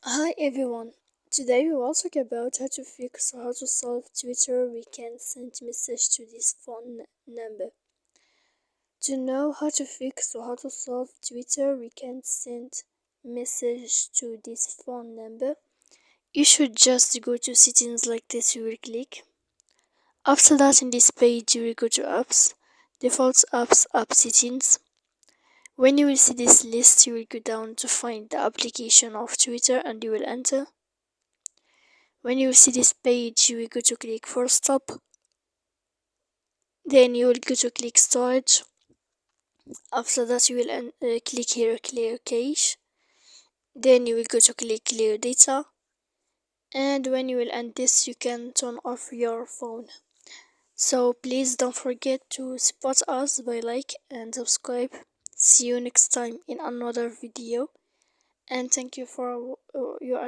Hi everyone. Today we will talk about how to fix or how to solve Twitter we can send message to this phone number. To know how to fix or how to solve Twitter we can send message to this phone number, you should just go to settings like this. You will click. After that, in this page you will go to apps, default apps, app settings. When you will see this list, you will go down to find the application of Twitter and you will enter. When you see this page, you will go to click for stop. Then you will go to click storage. After that, you will click here clear cache. Then you will go to click clear data. And when you will end this, you can turn off your phone. So please don't forget to support us by like and subscribe. See you next time in another video. And thank you for your